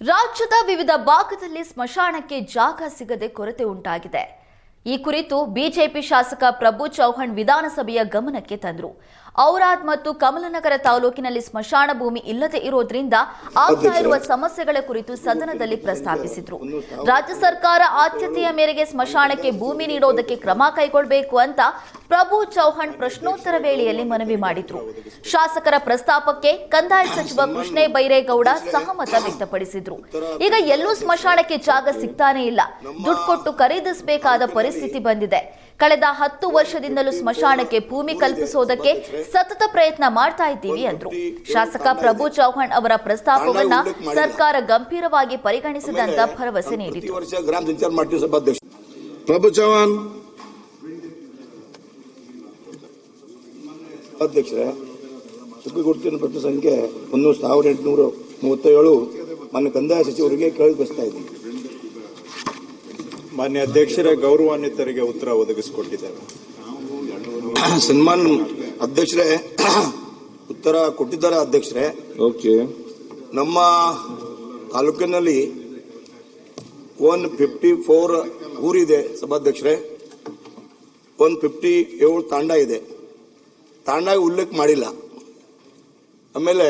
ರಾಜ್ಯದ ವಿವಿಧ ಭಾಗದಲ್ಲಿ ಸ್ಮಶಾನಕ್ಕೆ ಜಾಗ ಸಿಗದೆ ಕೊರತೆ ಉಂಟಾಗಿದೆ. ಈ ಕುರಿತು ಬಿಜೆಪಿ ಶಾಸಕ ಪ್ರಭು ಚೌಹಾಣ್ ವಿಧಾನಸಭೆಯ ಗಮನಕ್ಕೆ ತಂದರು. ಔರಾದ್ ಮತ್ತು ಕಮಲನಗರ ತಾಲೂಕಿನಲ್ಲಿ ಸ್ಮಶಾನ ಭೂಮಿ ಇಲ್ಲದೆ ಇರೋದ್ರಿಂದ ಆಗ್ತಾ ಇರುವ ಸಮಸ್ಯೆಗಳ ಕುರಿತು ಸದನದಲ್ಲಿ ಪ್ರಸ್ತಾಪಿಸಿದರು. ರಾಜ್ಯ ಸರ್ಕಾರ ಆದ್ಯತೆಯ ಮೇರೆಗೆ ಸ್ಮಶಾನಕ್ಕೆ ಭೂಮಿ ನೀಡೋದಕ್ಕೆ ಕ್ರಮ ಕೈಗೊಳ್ಳಬೇಕು ಅಂತ ಪ್ರಭು ಚೌಹಾಣ್ ಪ್ರಶ್ನೋತ್ತರ ವೇಳೆಯಲ್ಲಿ ಮನವಿ ಮಾಡಿದ್ರು. ಶಾಸಕರ ಪ್ರಸ್ತಾಪಕ್ಕೆ ಕಂದಾಯ ಸಚಿವ ಕೃಷ್ಣೇ ಬೈರೇಗೌಡ ಸಹಮತ ವ್ಯಕ್ತಪಡಿಸಿದ್ರು. ಈಗ ಎಲ್ಲೂ ಸ್ಮಶಾನಕ್ಕೆ ಜಾಗ ಸಿಗ್ತಾನೆ ಇಲ್ಲ, ದುಡ್ಡು ಕೊಟ್ಟು ಖರೀದಿಸಬೇಕಾದ ಪರಿಸ್ಥಿತಿ ಬಂದಿದೆ. ಕಳೆದ 10 ವರ್ಷದಿಂದಲೂ ಸ್ಮಶಾನಕ್ಕೆ ಭೂಮಿ ಕಲ್ಪಿಸೋದಕ್ಕೆ ಸತತ ಪ್ರಯತ್ನ ಮಾಡ್ತಾ ಇದ್ದೀವಿ ಅಂದ್ರು. ಶಾಸಕ ಪ್ರಭು ಚೌಹಾಣ್ ಅವರ ಪ್ರಸ್ತಾಪವನ್ನ ಸರ್ಕಾರ ಗಂಭೀರವಾಗಿ ಪರಿಗಣಿಸಿದಂತ ಭರವಸೆ ನೀಡಿತು. ಪ್ರಭು ಚೌಹಾಣ್ ಅಧ್ಯಕ್ಷರೇ, ಸುಪ್ರೀಂ ಪಟ್ಟು ಸಂಖ್ಯೆ 1837 ಮಾನ್ಯ ಕಂದಾಯ ಸಚಿವರಿಗೆ ಕೇಳಿಬಯಸ್ತಾ ಇದ್ದೀನಿ. ಮಾನ್ಯ ಅಧ್ಯಕ್ಷರೇ, ಗೌರವಾನ್ವಿತರಿಗೆ ಉತ್ತರ ಒದಗಿಸಿಕೊಟ್ಟಿದ್ದೇವೆ. ಸನ್ಮಾನ್ ಅಧ್ಯಕ್ಷರೇ, ಉತ್ತರ ಕೊಟ್ಟಿದ್ದಾರೆ ಅಧ್ಯಕ್ಷರೇ. ಓಕೆ. ನಮ್ಮ ತಾಲೂಕಿನಲ್ಲಿ 154 ಊರಿದೆ ಸಭಾಧ್ಯಕ್ಷರೇ, 157 ತಾಂಡ ಇದೆ. ತಾಂಡಾಗ ಉಲ್ಲೇಖ ಮಾಡಿಲ್ಲ. ಆಮೇಲೆ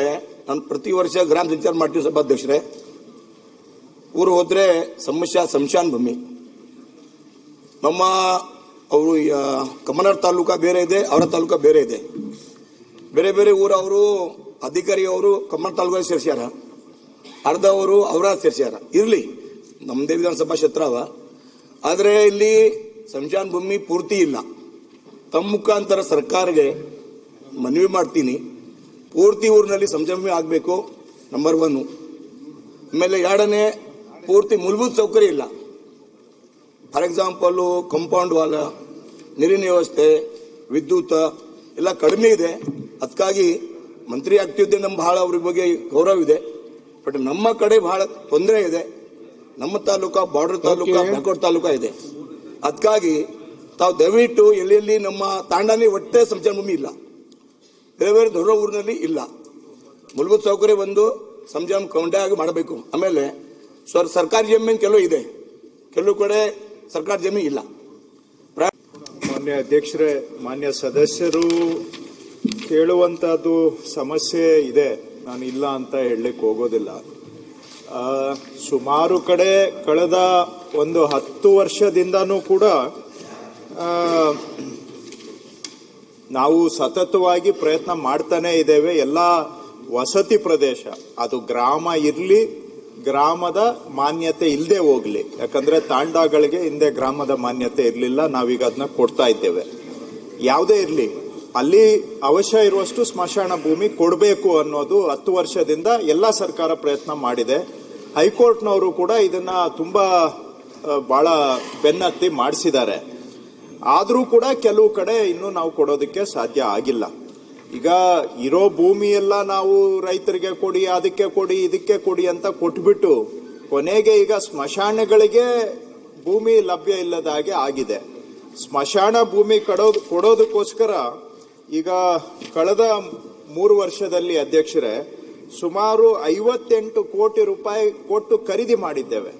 ನಾನು ಪ್ರತಿ ವರ್ಷ ಗ್ರಾಮ ಸಂಚಾರ ಮಾಡ್ತೀವಿ ಸಭಾಧ್ಯಕ್ಷರೇ. ಊರು ಹೋದ್ರೆ ಸ್ಮಶಾನ ಭೂಮಿ ನಮ್ಮ ಅವರು ಕಮನರ್ ತಾಲೂಕಾ ಬೇರೆ ಇದೆ, ಅವರ ತಾಲೂಕಾ ಬೇರೆ ಇದೆ. ಬೇರೆ ಬೇರೆ ಊರು ಅವರು ಅಧಿಕಾರಿ ಅವರು ಕಮನರ್ ತಾಲೂಕಾ ಸೇರಿಸ್ಯಾರ, ಅರ್ಧ ಅವರು ಅವರ ಸೇರಿಸ್ಯಾರ. ಇರ್ಲಿ, ನಮ್ಮದೇ ವಿಧಾನಸಭಾ ಕ್ಷೇತ್ರ ಅವ. ಆದರೆ ಇಲ್ಲಿ ಸ್ಮಶಾನ ಭೂಮಿ ಪೂರ್ತಿ ಇಲ್ಲ. ತಮ್ಮ ಮುಖಾಂತರ ಸರ್ಕಾರಕ್ಕೆ ಮನವಿ ಮಾಡ್ತೀನಿ, ಪೂರ್ತಿ ಊರಿನಲ್ಲಿ ಸ್ಮಶಾನ ಭೂಮಿ ಆಗಬೇಕು, ನಂಬರ್ 1. ಆಮೇಲೆ 2ನೇ, ಪೂರ್ತಿ ಮೂಲಭೂತ ಸೌಕರ್ಯ ಇಲ್ಲ. ಫಾರ್ ಎಕ್ಸಾಂಪಲ್ ಕಾಂಪೌಂಡ್ ವಾಲ್, ನೀರಿನ ವ್ಯವಸ್ಥೆ, ವಿದ್ಯುತ್ ಎಲ್ಲ ಕಡಿಮೆ ಇದೆ. ಅದಕ್ಕಾಗಿ ಮಂತ್ರಿ ಆಗ್ತಿದ್ದೆ ನಮ್ಮ ಬಹಳ ಅವ್ರ ಬಗ್ಗೆ ಗೌರವ ಇದೆ. ಬಟ್ ನಮ್ಮ ಕಡೆ ಬಹಳ ತೊಂದರೆ ಇದೆ. ನಮ್ಮ ತಾಲೂಕಾ ಬಾರ್ಡರ್ ತಾಲೂಕಾ, ಬ್ಯಾಕ್ವರ್ಡ್ ತಾಲೂಕಾ ಇದೆ. ಅದಕ್ಕಾಗಿ ತಾವು ದಯವಿಟ್ಟು ಎಲ್ಲೆಲ್ಲಿ ನಮ್ಮ ತಾಂಡಾನೇ ಒಟ್ಟೆ ಸ್ಮಶಾನ ಭೂಮಿ ಇಲ್ಲ, ಬೇರೆ ಬೇರೆ ದೊಡ್ಡ ಊರಿನಲ್ಲಿ ಇಲ್ಲ. ಮೂಲಭೂತ ಸೌಕರ್ಯ ಒಂದು ಸ್ಮಶಾನ ಕೌಂಟಾಗಿ ಮಾಡಬೇಕು. ಆಮೇಲೆ ಸರ್ಕಾರಿ ಜಮೀನು ಕೆಲವು ಇದೆ, ಕೆಲವು ಕಡೆ ಸರ್ಕಾರಿ ಜಮೀನು ಇಲ್ಲ. ಮಾನ್ಯ ಅಧ್ಯಕ್ಷರೇ, ಮಾನ್ಯ ಸದಸ್ಯರು ಕೇಳುವಂತಹದ್ದು ಸಮಸ್ಯೆ ಇದೆ, ನಾನು ಇಲ್ಲ ಅಂತ ಹೇಳಲಿಕ್ಕೆ ಹೋಗೋದಿಲ್ಲ. ಸುಮಾರು ಕಡೆ ಕಳೆದ 10 ವರ್ಷದಿಂದನೂ ಕೂಡ ನಾವು ಸತತವಾಗಿ ಪ್ರಯತ್ನ ಮಾಡ್ತಾನೆ ಇದ್ದೇವೆ. ಎಲ್ಲ ವಸತಿ ಪ್ರದೇಶ, ಅದು ಗ್ರಾಮ ಇರಲಿ, ಗ್ರಾಮದ ಮಾನ್ಯತೆ ಇಲ್ಲದೆ ಹೋಗ್ಲಿ. ಯಾಕಂದ್ರೆ ತಾಂಡಗಳಿಗೆ ಹಿಂದೆ ಗ್ರಾಮದ ಮಾನ್ಯತೆ ಇರಲಿಲ್ಲ, ನಾವೀಗ ಅದನ್ನ ಕೊಡ್ತಾ ಇದ್ದೇವೆ. ಯಾವುದೇ ಇರಲಿ, ಅಲ್ಲಿ ಅವಶ್ಯ ಇರುವಷ್ಟು ಸ್ಮಶಾನ ಭೂಮಿ ಕೊಡಬೇಕು ಅನ್ನೋದು 10 ವರ್ಷದಿಂದ ಎಲ್ಲ ಸರ್ಕಾರ ಪ್ರಯತ್ನ ಮಾಡಿದೆ. ಹೈಕೋರ್ಟ್ನವರು ಕೂಡ ಇದನ್ನ ತುಂಬಾ ಬಹಳ ಬೆನ್ನತ್ತಿ ಮಾಡಿಸಿದ್ದಾರೆ. ಆದರೂ ಕೂಡ ಕೆಲವು ಕಡೆ ಇನ್ನೂ ನಾವು ಕೊಡೋದಕ್ಕೆ ಸಾಧ್ಯ ಆಗಿಲ್ಲ. ಈಗ ಇರೋ ಭೂಮಿ ಎಲ್ಲ ನಾವು ರೈತರಿಗೆ ಕೊಡಿ, ಅದಕ್ಕೆ ಕೊಡಿ, ಇದಕ್ಕೆ ಕೊಡಿ ಅಂತ ಕೊಟ್ಬಿಟ್ಟು ಕೊನೆಗೆ ಈಗ ಸ್ಮಶಾನಗಳಿಗೆ ಭೂಮಿ ಲಭ್ಯ ಇಲ್ಲದ ಹಾಗೆ ಆಗಿದೆ. ಸ್ಮಶಾನ ಭೂಮಿ ಕೊಡೋದಕ್ಕೋಸ್ಕರ ಈಗ ಕಳೆದ 3 ವರ್ಷದಲ್ಲಿ ಅಧ್ಯಕ್ಷರೇ ಸುಮಾರು 58 ಕೋಟಿ ರೂಪಾಯಿ ಕೊಟ್ಟು ಖರೀದಿ ಮಾಡಿದ್ದೇವೆ.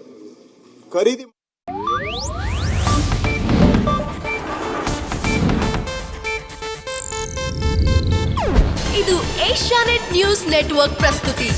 ಇದು ಏಷ್ಯಾನೆಟ್ ನ್ಯೂಸ್ ನೆಟ್ವರ್ಕ್ ಪ್ರಸ್ತುತಿ.